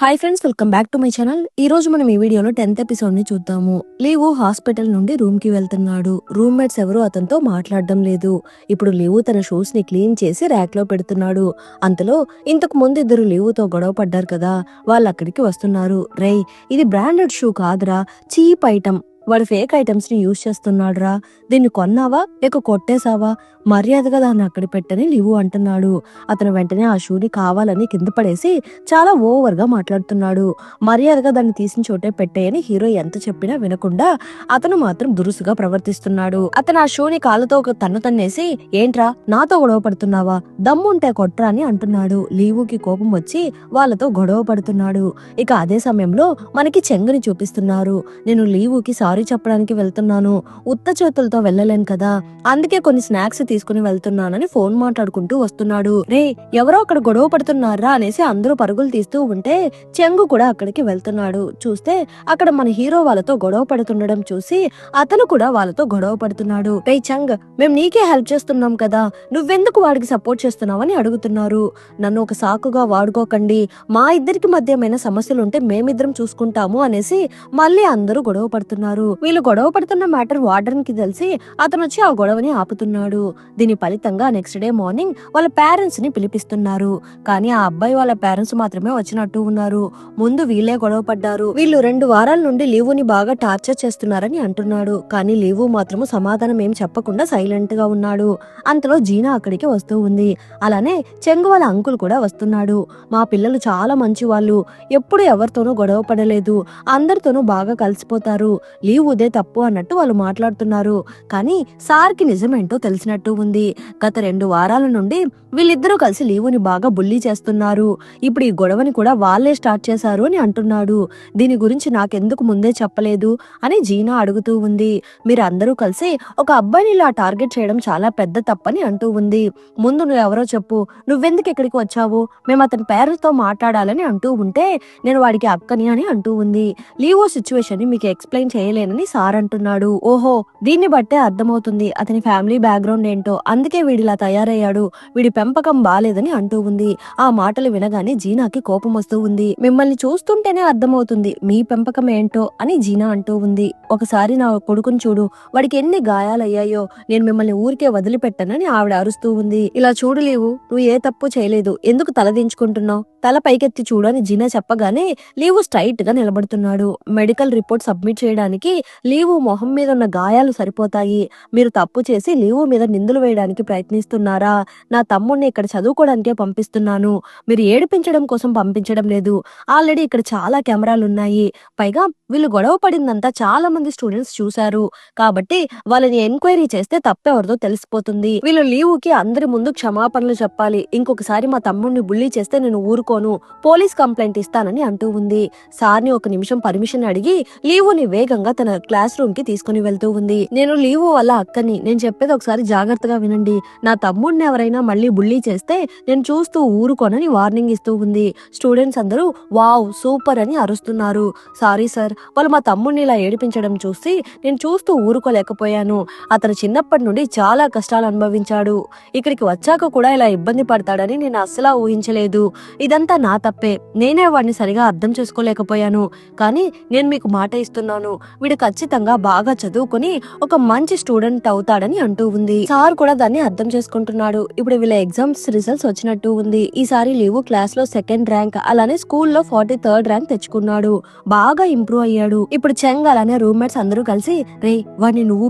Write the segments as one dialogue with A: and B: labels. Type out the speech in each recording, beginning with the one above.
A: Hi friends, welcome back to my channel. ఈ రోజు మనం ఈ వీడియోలో 10th ఎపిసోడ్ ని చూద్దాము. లీవు హాస్పిటల్ నుండి రూమ్ కి వెళ్తున్నాడు. రూమ్మేట్స్ ఎవరు అతనితో మాట్లాడడం లేదు. ఇప్పుడు లీవు తన షూస్ ని క్లీన్ చేసి ర్యాక్ లో పెడుతున్నాడు. అంతలో ఇంతకు ముందు ఇద్దరు లీవుతో గొడవ పడ్డారు కదా, వాళ్ళు అక్కడికి వస్తున్నారు. రేయ్, ఇది బ్రాండెడ్ షూ కాదురా, చీప్ ఐటమ్. వాడు ఫేక్ ఐటమ్స్ ని యూజ్ చేస్తున్నాడురా. దీన్ని కొన్నావా లేక కొట్టేశావా? మర్యాదగా దాన్ని అక్కడ పెట్టని లీవు అంటున్నాడు. అతను వెంటనే ఆ షూని కావాలని కింద పడేసి చాలా ఓవర్ గా మాట్లాడుతున్నాడు. మర్యాదగా దాన్ని తీసిన చోటే పెట్టేయని హీరో ఎంత చెప్పినా వినకుండా అతను మాత్రం దురుసుగా ప్రవర్తిస్తున్నాడు. అతను ఆ షూని కాళ్ళతో ఒక తన్ను తన్నేసి, ఏంట్రా నాతో గొడవ పడుతున్నావా, దమ్ముంటే కొట్రా అని అంటున్నాడు. లీవుకి కోపం వచ్చి వాళ్ళతో గొడవ పడుతున్నాడు. ఇక అదే సమయంలో మనకి చెంగుని చూపిస్తున్నారు. నేను లీవుకి సారీ చెప్పడానికి వెళ్తున్నాను, ఉత్త చేతులతో వెళ్ళలేను కదా, అందుకే కొన్ని స్నాక్స్ తీసుకుని వెళ్తున్నానని ఫోన్ మాట్లాడుకుంటూ వస్తున్నాడు. రే, ఎవరో అక్కడ గొడవ పడుతున్నారా అనేసి అందరూ పరుగులు తీస్తూ ఉంటే చెంగు కూడా అక్కడికి వెళ్తున్నాడు. చూస్తే అక్కడ మన హీరో వాళ్ళతో గొడవ పడుతుండడం చూసి అతను కూడా వాళ్ళతో గొడవ పడుతున్నాడు. రే చెంగ్, మేము నీకే హెల్ప్ చేస్తున్నాం కదా, నువ్వెందుకు వాడికి సపోర్ట్ చేస్తున్నావని అడుగుతున్నారు. నన్ను ఒక సాకుగా వాడుకోకండి, మా ఇద్దరికి మధ్య ఏమైనా సమస్యలుంటే మేమిద్దరం చూసుకుంటాము అనేసి మళ్ళీ అందరూ గొడవ పడుతున్నారు. వీళ్ళు గొడవ పడుతున్న మ్యాటర్ వార్డెన్ కి తెలిసి అతను వచ్చి ఆ గొడవని ఆపుతున్నాడు. దీని ఫలితంగా నెక్స్ట్ డే మార్నింగ్ వాళ్ళ పేరెంట్స్ ని పిలిపిస్తున్నారు. కానీ ఆ అబ్బాయి వాళ్ళ పేరెంట్స్ మాత్రమే వచ్చినట్టు ఉన్నారు. ముందు వీళ్ళే గొడవ పడ్డారు. వీళ్ళు 2 వారాల నుండి లీవుని బాగా టార్చర్ చేస్తున్నారని అంటున్నాడు. కానీ లీవు మాత్రము సమాధానం ఏం చెప్పకుండా సైలెంట్ గా ఉన్నాడు. అంతలో జీనా అక్కడికి వస్తూ ఉంది. అలానే చెంగు వాళ్ళ అంకుల్ కూడా వస్తున్నాడు. మా పిల్లలు చాలా మంచి వాళ్ళు, ఎప్పుడు ఎవరితోనూ గొడవ పడలేదు, అందరితోనూ బాగా కలిసిపోతారు, లీవ్ ఉదే తప్పు అన్నట్టు వాళ్ళు మాట్లాడుతున్నారు. కానీ సార్కి నిజమేంటో తెలిసినట్టు ఉంది. గత 2 వారాల నుండి వీళ్ళిద్దరూ కలిసి లీవుని బాగా బుల్లీ చేస్తున్నారు. ఇప్పుడు ఈ గొడవని కూడా వాళ్ళే స్టార్ట్ చేశారు అని అంటున్నాడు. దీని గురించి నాకెందుకు ముందే చెప్పలేదు అని జీనా అడుగుతూ ఉంది. మీరు అందరూ కలిసి ఒక అబ్బాయిని ఇలా టార్గెట్ చేయడం చాలా పెద్ద తప్పని అంటూ ఉంది. ముందు నువ్వెవరో చెప్పు, నువ్వెందుకు ఇక్కడికి వచ్చావు, మేము అతని పేరెంట్స్ తో మాట్లాడాలని అంటూ ఉంటే నేను వాడికి అక్కని అని అంటూ ఉంది. లీవో సిచ్యువేషన్ ని మీకు ఎక్స్ప్లెయిన్ చేయలేనని సార్ అంటున్నాడు. ఓహో, దీన్ని బట్టే అర్థమవుతుంది అతని ఫ్యామిలీ బ్యాక్గ్రౌండ్ ఏంటో, అందుకే వీడిలా తయారయ్యాడు, వీడి పెంపకం బాలేదని అంటూ ఉంది. ఆ మాటలు వినగానే జీనాకి కోపం వస్తూ ఉంది. మిమ్మల్ని చూస్తుంటేనే అర్థమవుతుంది మీ పెంపకం ఏంటో అని జీనా అంటూ ఉంది. ఒకసారి నా కొడుకుని చూడు, వాడికి ఎన్ని గాయాలయ్యాయో, నేను మిమ్మల్ని ఊరికే వదిలిపెట్టనని ఆవిడ అరుస్తూ ఉంది. ఇలా చూడు లీవు, నువ్వు ఏ తప్పు చేయలేదు, ఎందుకు తలదించుకుంటున్నావు, తల పైకెత్తి చూడు అని జీనా చెప్పగానే లీవు స్ట్రైట్ గా నిలబడుతున్నాడు. మెడికల్ రిపోర్ట్ సబ్మిట్ చేయడానికి లీవు మొహం మీద ఉన్న గాయాలు సరిపోతాయి, మీరు తప్పు చేసి లీవు మీద నిందలు వేయడానికి ప్రయత్నిస్తున్నారా? నా తమ్ముడిని ఇక్కడ చదువుకోవడానికే పంపిస్తున్నాను, మీరు ఏడిపించడం కోసం పంపించడం లేదు. ఆల్రెడీ ఇక్కడ చాలా కెమెరాలు ఉన్నాయి, పైగా వీళ్ళు గొడవ పడిందంతా చాలా మంది స్టూడెంట్స్ చూశారు, కాబట్టి వాళ్ళని ఎంక్వైరీ చేస్తే తప్పెవరిదో తెలిసిపోతుంది. వీళ్ళు లీవుకి అందరి ముందు క్షమాపణలు చెప్పాలి, ఇంకొకసారి మా తమ్ముడిని బుల్లీ చేస్తే నేను ఊరుకోను, పోలీస్ కంప్లైంట్ ఇస్తానని అంటూ ఉంది. సార్ని ఒక నిమిషం పర్మిషన్ అడిగి లీవుని వేగంగా తన క్లాస్ రూమ్ కి తీసుకుని వెళ్తూ ఉంది. నేను లీవు వాళ్ళ అక్కని, నేను చెప్పేది ఒకసారి జాగ్రత్తగా వినండి, నా తమ్ముడిని ఎవరైనా మళ్ళీ బుల్లీ చేస్తే నేను చూస్తూ ఊరుకోనని వార్నింగ్ ఇస్తూ ఉంది. స్టూడెంట్స్ అందరూ వావ్ సూపర్ అని అరుస్తున్నారు. సారీ సార్, వాళ్ళు మా తమ్ముడిని ఇలా ఏడిపించడం చూసి నేను చూస్తూ ఊరుకోలేకపోయాను, అతను చిన్నప్పటి నుండి చాలా కష్టాలు అనుభవించాడు, ఇక్కడికి వచ్చాక కూడా ఇలా ఇబ్బంది పడతాడని నేను అస్సలా ఊహించలేదు, ఇదంతా నా తప్పే, నేనే వాడిని సరిగా అర్థం చేసుకోలేకపోయాను, కానీ నేను మీకు మాట ఇస్తున్నాను, వీడు ఖచ్చితంగా బాగా చదువుకుని ఒక మంచి స్టూడెంట్ అవుతాడని అంటూ ఉంది. సార్ కూడా దాన్ని అర్థం చేసుకుంటున్నాడు. ఇప్పుడు వీళ్ళ ఎగ్జామ్స్ రిజల్ట్స్ వచ్చినట్టు ఉంది. ఈసారి లీవు క్లాస్ లో 2nd ర్యాంక్, అలానే స్కూల్లో 43rd ర్యాంక్ తెచ్చుకున్నాడు, బాగా ఇంప్రూవ్ అయ్యాడు. ఇప్పుడు చెంగ్ అలానే రూమ్మేట్స్ అందరూ కలిసి రే వాడిని నువ్వు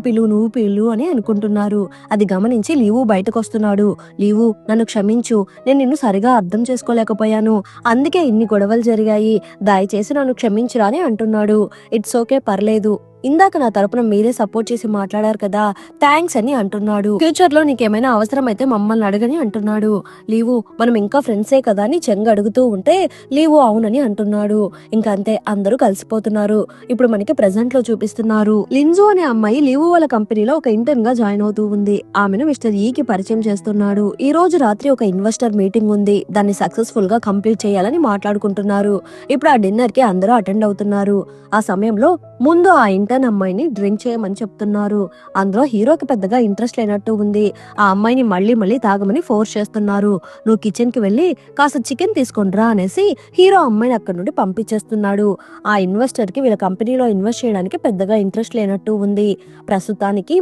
A: పిలు అని అనుకుంటున్నారు. అది గమనించి లీవు బయటకు వస్తున్నాడు. లీవు, నన్ను క్షమించు, నేను నిన్ను సరిగా అర్థం చేసుకోలేకపోయాను, అందుకే ఇన్ని గొడవలు జరిగాయి, దయచేసి నన్ను క్షమించురా అని అంటున్నాడు. ఇట్స్ ఓకే, పర్లేదు, ఇందాక నా తరపున మీరే సపోర్ట్ చేసి మాట్లాడారు కదా, థ్యాంక్స్ అని అంటున్నాడు. ఫ్యూచర్ లో నీకేమైనా అవసరం అయితే మమ్మల్ని అడగని అంటున్నాడు. లీవు, మనం ఇంకా ఫ్రెండ్సే కదా అని చెంగ్ అడుగుతూ ఉంటే లీవు అవునని అంటున్నాడు. ఇంకా అంతే, అందరూ కలిసిపోతున్నారు. ఇప్పుడు మనకి ప్రెసెంట్ లో చూపిస్తున్నారు. లింజు అనే అమ్మాయి లీవు వాళ్ళ కంపెనీలో ఒక ఇంటర్న్ గా జాయిన్ అవుతూ ఉంది. ఆమెను మిస్టర్ ఈకి పరిచయం చేస్తున్నాడు. ఈ రోజు రాత్రి ఒక ఇన్వెస్టర్ మీటింగ్ ఉంది, దాన్ని సక్సెస్ఫుల్ గా కంప్లీట్ చేయాలని మాట్లాడుకుంటున్నారు. ఇప్పుడు ఆ డిన్నర్ కి అందరూ అటెండ్ అవుతున్నారు. ఆ సమయంలో ముందు ఆ ఇంటర్న్ సబాల్టర్న్ అమ్మాయిని డ్రింక్ చేయమని చెప్తున్నారు. అందులో హీరోకి పెద్దగా ఇంట్రెస్ట్ లేనట్టు ఉంది. ఆ అమ్మాయిని మళ్ళీ మళ్ళీ తాగమని ఫోర్స్ చేస్తున్నారు. నువ్వు కిచెన్ కి వెళ్ళి కాస్త చికెన్ తీసుకొనిరా అనేసి హీరో అమ్మాయిని అక్కడి నుండి పంపించేస్తున్నాడు. ఆ ఇన్వెస్టర్ కి వీళ్ళ కంపెనీలో ఇన్వెస్ట్ చేయడానికి పెద్దగా ఇంట్రెస్ట్ లేనట్టు ఉంది. ప్రస్తుతానికి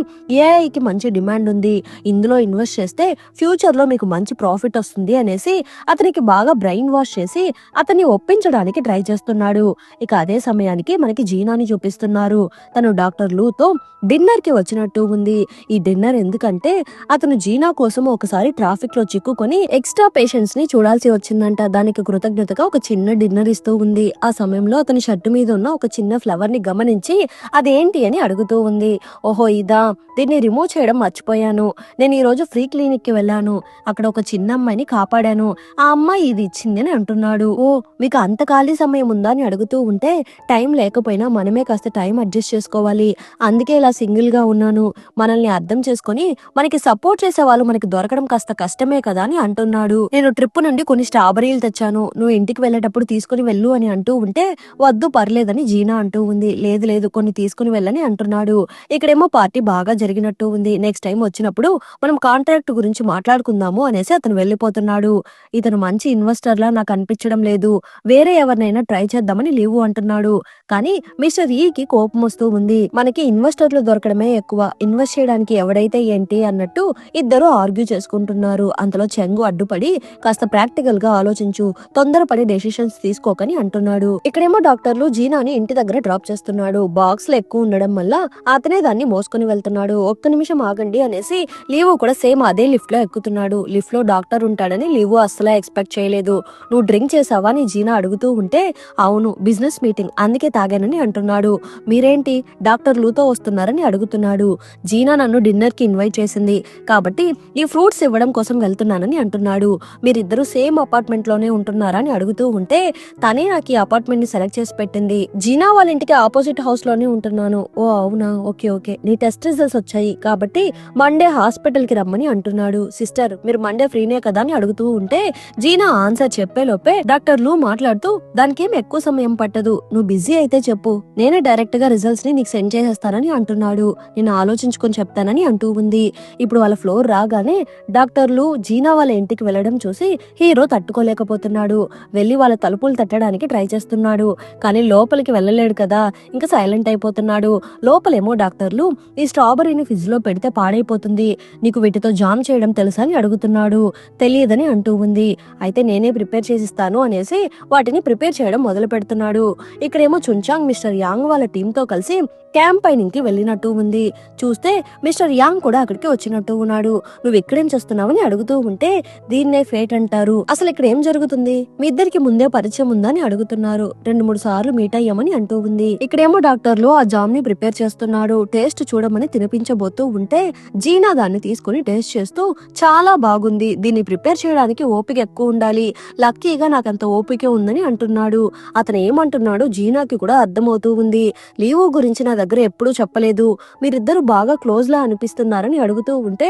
A: ఏఐకి మంచి డిమాండ్ ఉంది, ఇందులో ఇన్వెస్ట్ చేస్తే ఫ్యూచర్ లో మీకు మంచి ప్రాఫిట్ వస్తుంది అనేసి అతనికి బాగా బ్రెయిన్ వాష్ చేసి అతన్ని ఒప్పించడానికి ట్రై చేస్తున్నాడు. ఇక అదే సమయానికి మనకి జీనాని చూపిస్తున్నారు. తను డాక్టర్ లూతో డిన్నర్ కి వచ్చినట్టు ఉంది. ఈ డిన్నర్ ఎందుకంటే అతను జీనా కోసం ఒకసారి ట్రాఫిక్ లో చిక్కుకొని ఎక్స్ట్రా పేషెంట్స్ ని చూడాల్సి వచ్చిందంట. దానికి కృతజ్ఞతగా ఒక చిన్న డిన్నర్ ఇస్తూ ఉంది. ఆ సమయంలో అతని షర్టు మీద ఉన్న ఒక చిన్న ఫ్లవర్ ని గమనించి అదేంటి అని అడుగుతూ ఉంది. ఓహో ఇదా, దీన్ని రిమూవ్ చేయడం మర్చిపోయాను. నేను ఈ రోజు ఫ్రీ క్లినిక్ కి వెళ్ళాను, అక్కడ ఒక చిన్న అమ్మాయిని కాపాడాను, ఆ అమ్మాయి ఇది ఇచ్చింది అని అంటున్నాడు. ఓ మీకు అంత ఖాళీ సమయం ఉందా అని అడుగుతూ ఉంటే టైం లేకపోయినా మనమే కాస్త టైం అడ్జస్ట్ చేసుకోవాలి, అందుకే ఇలా సింగిల్ గా ఉన్నాను, మనల్ని అర్థం చేసుకొని మనకి సపోర్ట్ చేసే వాళ్ళు మనకి దొరకడం కాస్త కష్టమే కదా అని అంటున్నాడు. నేను ట్రిప్ నుండి కొన్ని స్ట్రాబెరీలు తెచ్చాను, నువ్వు ఇంటికి వెళ్ళేటప్పుడు తీసుకుని వెళ్ళు అని అంటూ ఉంటే వద్దు పర్లేదని జీనా అంటూ ఉంది. లేదు లేదు కొన్ని తీసుకుని వెళ్ళని అంటున్నాడు. ఇక్కడేమో పార్టీ బాగా జరిగినట్టు ఉంది, నెక్స్ట్ టైం వచ్చినప్పుడు మనం కాంట్రాక్ట్ గురించి మాట్లాడుకుందాము అనేసి అతను వెళ్ళిపోతున్నాడు. ఇతను మంచి ఇన్వెస్టర్ లా నాకు అనిపించడం లేదు, వేరే ఎవరినైనా ట్రై చేద్దామని లీవు అంటున్నాడు. కానీ మిస్టర్ ఈకి కోపం వస్తూ ఉంది. మనకి ఇన్వెస్టర్లు దొరకడమే ఎక్కువ, ఇన్వెస్ట్ చేయడానికి ఎవడైతే ఏంటి అన్నట్టు ఇద్దరు ఆర్గ్యూ చేసుకుంటున్నారు. అంతలో చెంగు అడ్డుపడి కాస్త ప్రాక్టికల్ గా ఆలోచించు, తొందరపడి డెసిషన్స్ తీసుకోకని అంటున్నాడు. ఇక్కడేమో డాక్టర్లు జీనాని ఇంటి దగ్గర డ్రాప్ చేస్తున్నాడు. బాక్స్ లో ఎక్కువ ఉండడం వల్ల అతనే దాన్ని మోసుకొని వెళ్తున్నాడు. ఒక్క నిమిషం ఆగండి అనేసి లీవు కూడా సేమ్ అదే లిఫ్ట్ లో ఎక్కుతున్నాడు. లిఫ్ట్ లో డాక్టర్ ఉంటాడని లీవు అస్సలే ఎక్స్పెక్ట్ చేయలేదు. నువ్వు డ్రింక్ చేసావా అని జీనా అడుగుతూ ఉంటే అవును బిజినెస్ మీటింగ్ అందుకే తాగానని అంటున్నాడు. మీరేంటి డాక్టర్ లూతో వస్తున్నారని అడుగుతున్నాడు. జీనా నన్ను డిన్నర్ కి ఇన్వైట్ చేసింది కాబట్టి ఈ ఫ్రూట్స్ ఇవ్వడం కోసం వెళ్తున్నానని అంటున్నాడు. మీరిద్దరూ సేమ్ అపార్ట్మెంట్ లోనే ఉంటున్నారా అని అడుగుతూ ఉంటే తనే నాకు ఈ అపార్ట్మెంట్ ని సెలెక్ట్ చేసి పెట్టింది, జీనా వాళ్ళ ఇంటికి ఆపోజిట్ హౌస్ లోనే ఉంటున్నాను. ఓ అవునా, ఓకే ఓకే, నీ టెస్ట్ రిజల్ట్స్ వచ్చాయి కాబట్టి మండే హాస్పిటల్ కి రమ్మని అంటున్నాడు. సిస్టర్ మీరు మండే ఫ్రీనే కదా అని అడుగుతూ ఉంటే జీనా ఆన్సర్ చెప్పే లోపే డాక్టర్ లూ మాట్లాడుతూ దానికేం ఎక్కువ సమయం పట్టదు, నువ్వు బిజీ అయితే చెప్పు, నేనే డైరెక్ట్ గా రిజల్ట్స్ ని నీకు సెండ్ చేసేస్తానని అంటున్నాడు. నేను ఆలోచించుకొని చెప్తానని అంటూ ఉంది. ఇప్పుడు వాళ్ళ ఫ్లోర్ రాగానే డాక్టర్లు జీనా వాళ్ళ ఇంటికి వెళ్లడం చూసి హీరో తట్టుకోలేకపోతున్నాడు. వెళ్లి వాళ్ళ తలుపులు తట్టడానికి ట్రై చేస్తున్నాడు. కానీ లోపలికి వెళ్ళలేడు కదా, ఇంకా సైలెంట్ అయిపోతున్నాడు. లోపలేమో డాక్టర్లు ఈ స్ట్రాబెర్రీని ఫ్రిడ్జ్ లో పెడితే పాడైపోతుంది, నీకు వీటితో జామ్ చేయడం తెలుసా అని అడుగుతున్నాడు. తెలియదని అంటూ ఉంది. అయితే నేనే ప్రిపేర్ చేసిస్తాను అనేసి వాటిని ప్రిపేర్ చేయడం మొదలు పెడుతున్నాడు. ఇక్కడేమో చుంచాంగ్ మిస్టర్ యాంగ్ వాళ్ళ టీమ్ తో కలిసి క్యాంపైనింగ్ కి వెళ్ళినట్టు ఉంది. చూస్తే మిస్టర్ యాంగ్ కూడా అక్కడికి వచ్చినట్టు ఉన్నాడు. నువ్వు ఇక్కడేం చేస్తున్నావని అడుగుతూ ఉంటే దీన్నే ఫేట్ అంటారు, అసలు ఇక్కడ ఏం జరుగుతుంది, మీ ఇద్దరికి ముందే పరిచయం ఉందని అడుగుతున్నారు. 2-3 సార్లు మీట్ అయ్యామని అంటూ ఉంది. ఇక్కడేమో డాక్టర్లు ఆ జామ్ ని ప్రిపేర్ చేస్తున్నాడు. టేస్ట్ చూడమని తినిపించబోతూ ఉంటే జీనా దాన్ని తీసుకుని టేస్ట్ చేస్తూ చాలా బాగుంది, దీన్ని ప్రిపేర్ చేయడానికి ఓపిక ఎక్కువ ఉండాలి, లక్కీగా నాకంత ఓపిక ఉందని అంటున్నాడు. అతను ఏమంటున్నాడు జీనాకి కూడా అర్థమవుతూ ఉంది. లీవు గురించి నా దగ్గర ఎప్పుడూ చెప్పలేదు, మీరిద్దరు బాగా క్లోజ్ లా అనిపిస్తున్నారని అడుగుతూ ఉంటే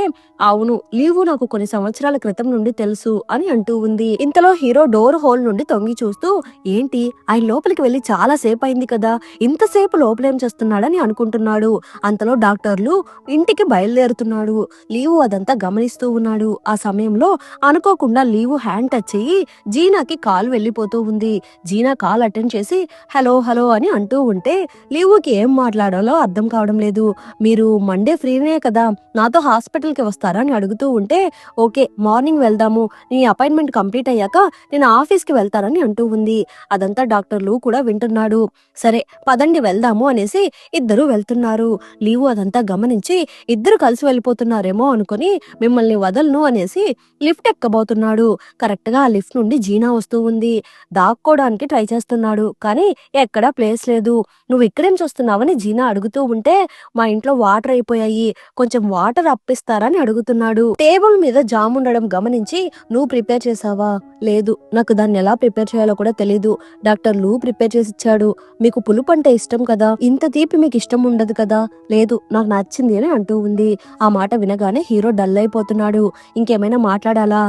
A: అవును లీవు నాకు కొన్ని సంవత్సరాల క్రితం నుండి తెలుసు అని అంటూ ఉంది. ఇంతలో హీరో డోర్ హోల్ నుండి తొంగి చూస్తూ ఏంటి ఆయన లోపలికి వెళ్లి చాలా సేపు అయింది కదా, ఇంతసేపు లోపలేం చేస్తున్నాడని అనుకుంటున్నాడు. అంతలో డాక్టర్లు ఇంటికి బయలుదేరుతున్నాడు. లీవు అదంతా గమనిస్తూ ఉన్నాడు. ఆ సమయంలో అనుకోకుండా లీవు హ్యాండ్ టచ్ అయ్యి జీనాకి కాల్ వెళ్ళిపోతూ ఉంది. జీనా కాల్ అటెండ్ చేసి హలో హలో అని అంటూ ఉంటే లీవుకి ఏం మాట్లాడాలో అర్థం కావడం లేదు. మీరు మండే ఫ్రీనే కదా, నాతో హాస్పిటల్ కి వస్తారా అని అడుగుతూ ఉంటే ఓకే మార్నింగ్ వెళ్దాము, నీ అపాయింట్మెంట్ కంప్లీట్ అయ్యాక నేను ఆఫీస్ కి వెళ్తానని అంటూ ఉంది. అదంతా డాక్టర్లు కూడా వింటున్నాడు. సరే పదండి వెళ్దాము అనేసి ఇద్దరు వెళ్తున్నారు. లీవు అదంతా గమనించి ఇద్దరు కలిసి వెళ్ళిపోతున్నారేమో అనుకుని మిమ్మల్ని వదలను అనేసి లిఫ్ట్ ఎక్కబోతున్నాడు. కరెక్ట్ గా ఆ లిఫ్ట్ నుండి జీనా వస్తూ ఉంది. దాక్కోవడానికి ట్రై చేస్తున్నాడు కానీ ఎక్కడా ప్లేస్ లేదు. నువ్వు ఇక్కడేం చూస్తున్నావని జీనా అడుగుతూ ఉంటే మా ఇంట్లో వాటర్ అయిపోయాయి, కొంచెం వాటర్ అప్పిస్తారని అడుగుతున్నాడు. టేబుల్ మీద జామ్ ఉండడం గమనించి నువ్వు ప్రిపేర్ చేసావా, లేదు నాకు దాన్ని ఎలా ప్రిపేర్ చేయాలో కూడా తెలీదు, డాక్టర్ లూ ప్రిపేర్ చేసి ఇచ్చాడు, మీకు పులుపు అంటే ఇష్టం కదా, ఇంత తీపి మీకు ఇష్టం ఉండదు కదా, లేదు నాకు నచ్చింది అని అంటూ ఉంది. ఆ మాట వినగానే హీరో డల్ అయిపోతున్నాడు. ఇంకేమైనా మాట్లాడాలా,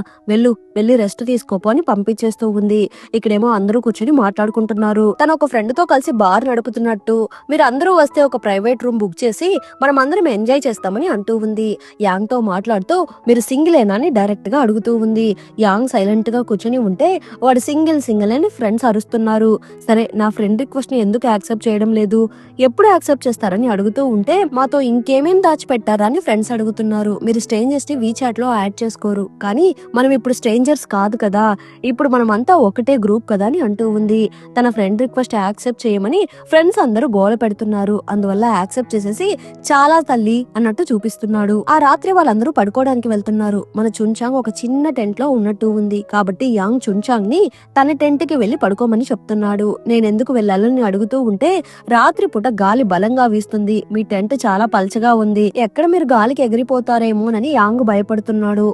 A: వెళ్ళి రెస్ట్ తీసుకోపో అని పంపించేస్తూ ఉంది. ఇక్కడేమో అందరూ కూర్చొని మాట్లాడుకుంటున్నారు. తను ఒక ఫ్రెండ్ తో కలిసి బార్ నడుపుతున్నట్టు, మీరు మీరు అందరూ వస్తే ఒక ప్రైవేట్ రూమ్ బుక్ చేసి మనం అందరం ఎంజాయ్ చేస్తామని అంటూ ఉంది. యాంగ్ తో మాట్లాడుతూ మీరు సింగిలేనా అని డైరెక్ట్ గా అడుగుతూ ఉంది. యాంగ్ సైలెంట్ గా కూర్చొని ఉంటే వాడు సింగిల్ అని ఫ్రెండ్స్ అరుస్తున్నారు. సరే నా ఫ్రెండ్ రిక్వెస్ట్ ని ఎందుకు యాక్సెప్ట్ చేయడం లేదు, ఎప్పుడు యాక్సెప్ట్ చేస్తారని అడుగుతూ ఉంటే మాతో ఇంకేమేం దాచిపెట్టారా అని ఫ్రెండ్స్ అడుగుతున్నారు. మీరు స్ట్రేంజర్స్ ని వీచాట్ లో యాడ్ చేసుకోరు, కానీ మనం ఇప్పుడు స్ట్రేంజర్స్ కాదు కదా, ఇప్పుడు మనం అంతా ఒకటే గ్రూప్ కదా అని అంటూ ఉంది. తన ఫ్రెండ్ రిక్వెస్ట్ యాక్సెప్ట్ చేయమని ఫ్రెండ్స్ అందరూ గోల పెడుతున్నారు. అందువల్ల యాక్సెప్ట్ చేసేసి చాలా తల్లి అన్నట్టు చూపిస్తున్నాడు. ఆ రాత్రి వాళ్ళందరూ పడుకోవడానికి వెళ్తున్నారు. మన చున్చాంగ్ ఒక చిన్న టెంట్ లో ఉన్నట్టు ఉంది కాబట్టి యాంగ్ చున్చాంగ్ ని తన టెంట్ కి వెళ్లి పడుకోమని చెప్తున్నాడు. నేనెందుకు వెళ్ళాలని అడుగుతూ ఉంటే రాత్రి పూట గాలి బలంగా వీస్తుంది, మీ టెంట్ చాలా పల్చగా ఉంది, ఎక్కడ మీరు గాలికి ఎగిరిపోతారేమోనని యాంగ్ భయపడుతున్నాడు.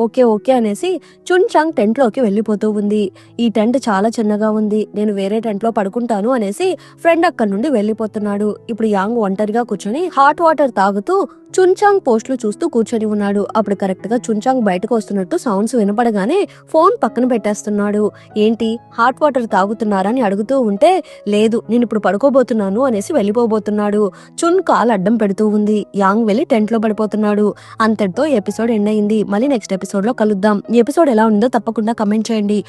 A: ఓకే ఓకే అనేసి చున్చాంగ్ టెంట్ లోకి వెళ్లిపోతూ ఉంది. ఈ టెంట్ చాలా చిన్నగా ఉంది, నేను వేరే టెంట్ లో పడుకుంటాను అనేసి ఫ్రెండ్ అక్కడి నుండి వెళ్లిపోతున్నాడు. ఇప్పుడు యాంగ్ ఒంటరిగా కూర్చొని హాట్ వాటర్ తాగుతూ చున్చాంగ్ పోస్టులు చూస్తూ కూర్చొని ఉన్నాడు. అప్పుడు కరెక్ట్ గా చున్చాంగ్ బయటకు వస్తున్నట్టు సౌండ్స్ వినపడగానే ఫోన్ పక్కన పెట్టేస్తున్నాడు. ఏంటి హాట్ వాటర్ తాగుతున్నారని అడుగుతూ ఉంటే లేదు నేను ఇప్పుడు పడుకోబోతున్నాను అనేసి వెళ్లిపోబోతున్నాడు. చున్ కాల్ అడ్డం పెడుతూ ఉంది. యాంగ్ వెళ్లి టెంట్ లో పడిపోతున్నాడు. అంతటితో ఎపిసోడ్ ఎండ్ అయింది. మళ్ళీ నెక్స్ట్ ఎపిసోడ్ లో కలుద్దాం. ఈ ఎపిసోడ్ ఎలా ఉందో తప్పకుండా కమెంట్ చేయండి.